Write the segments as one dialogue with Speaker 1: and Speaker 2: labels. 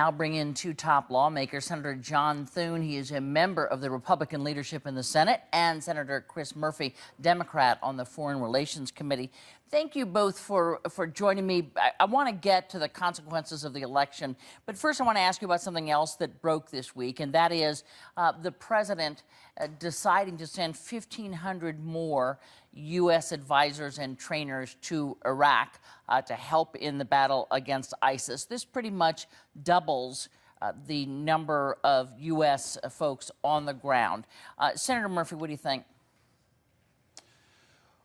Speaker 1: Now bring in two top lawmakers, Senator John Thune. He is a member of the Republican leadership in the Senate, and Senator Chris Murphy, Democrat on the Foreign Relations Committee. Thank you both for joining me. I want to get to the consequences of the election, but first I want to ask you about something else that broke this week, and that is the president deciding to send 1,500 more U.S. advisors and trainers to Iraq to help in the battle against ISIS. This pretty much doubles the number of U.S. folks on the ground. Senator Murphy, what do you think?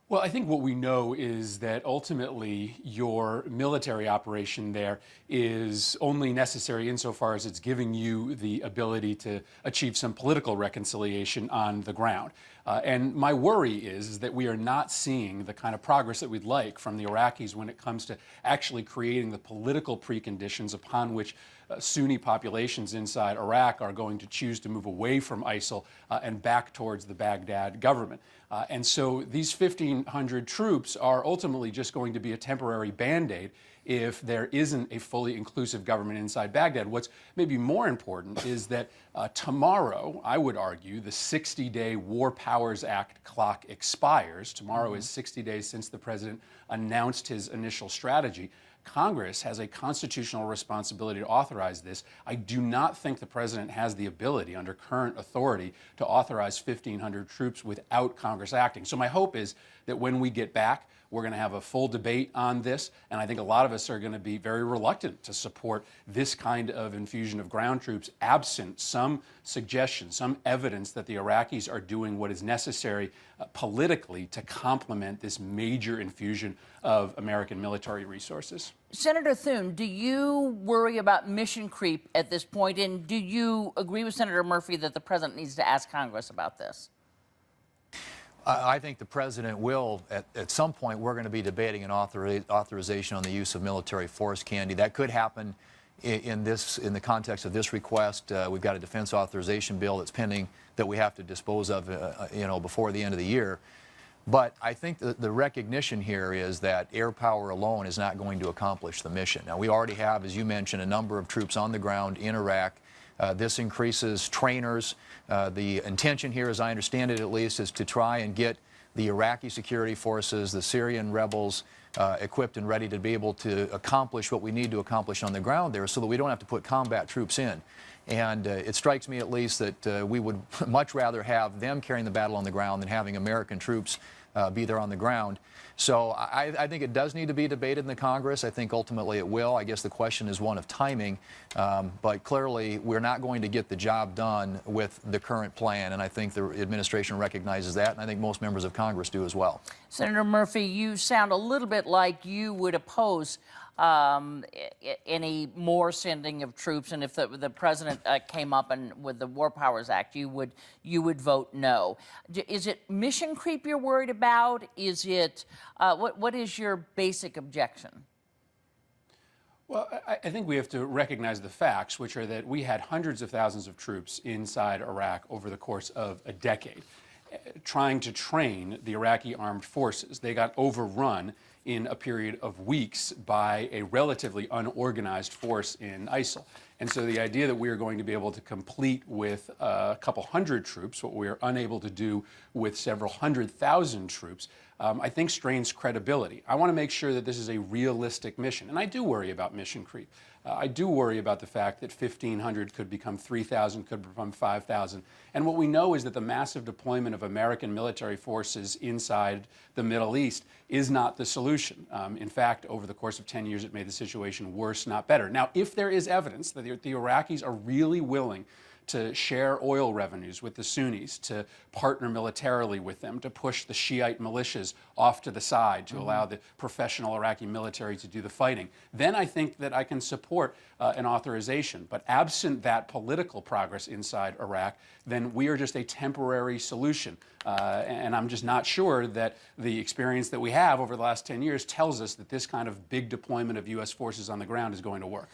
Speaker 2: Well, I think what we know is that ultimately your military operation there is only necessary insofar as it's giving you the ability to achieve some political reconciliation on the ground. And my worry is that we are not seeing the kind of progress that we'd like from the Iraqis when it comes to actually creating the political preconditions upon which Sunni populations inside Iraq are going to choose to move away from ISIL and back towards the Baghdad government. And so these 1,500 troops are ultimately just going to be a temporary Band-Aid if there isn't a fully inclusive government inside Baghdad. What's maybe more important is that tomorrow, I would argue, the 60-day War Powers Act clock expires. Tomorrow is 60 days since the president announced his initial strategy. Congress has a constitutional responsibility to authorize this. I do not think the president has the ability, under current authority, to authorize 1,500 troops without Congress acting. So my hope is that when we get back, we're going to have a full debate on this, and I think a lot of us are going to be very reluctant to support this kind of infusion of ground troops absent some suggestion, some evidence that the Iraqis are doing what is necessary politically to complement this major infusion of American military resources.
Speaker 1: Senator Thune, do you worry about mission creep at this point, and do you agree with Senator Murphy that the president needs to ask Congress about this?
Speaker 3: I think the president will, at some point, we're going to be debating an authorization on the use of military force, Candy. That could happen in the context of this request. We've got a defense authorization bill that's pending that we have to dispose of, before the end of the year. But I think the recognition here is that air power alone is not going to accomplish the mission. Now, we already have, as you mentioned, a number of troops on the ground in Iraq. This increases trainers. The intention here, as I understand it at least, is to try and get the Iraqi security forces, the Syrian rebels, equipped and ready to be able to accomplish what we need to accomplish on the ground there so that we don't have to put combat troops in. And it strikes me at least that we would much rather have them carrying the battle on the ground than having American troops be there on the ground. So I think it does need to be debated in the Congress. I think ultimately it will. I guess the question is one of timing. But clearly we're not going to get the job done with the current plan. And I think the administration recognizes that. And I think most members of Congress do as well. Senator
Speaker 1: Murphy, you sound a little bit like you would oppose any more sending of troops, and if the president came up and with the War Powers Act, you would vote no. Is it mission creep you're worried about? Is it what is your basic objection?
Speaker 2: Well, I think we have to recognize the facts, which are that we had hundreds of thousands of troops inside Iraq over the course of a decade, trying to train the Iraqi armed forces. They got overrun in a period of weeks by a relatively unorganized force in ISIL. And so the idea that we are going to be able to complete with a couple hundred troops, what we are unable to do with several 100,000 troops, I think strains credibility. I want to make sure that this is a realistic mission. And I do worry about mission creep. I do worry about the fact that 1,500 could become 3,000, could become 5,000. And what we know is that the massive deployment of American military forces inside the Middle East is not the solution. In fact, over the course of 10 years, it made the situation worse, not better. Now, if there is evidence that the Iraqis are really willing to share oil revenues with the Sunnis, to partner militarily with them, to push the Shiite militias off to the side, to allow the professional Iraqi military to do the fighting, then I think that I can support an authorization. But absent that political progress inside Iraq, then we are just a temporary solution. And I'm just not sure that the experience that we have over the last 10 years tells us that this kind of big deployment of U.S. forces on the ground is going to work.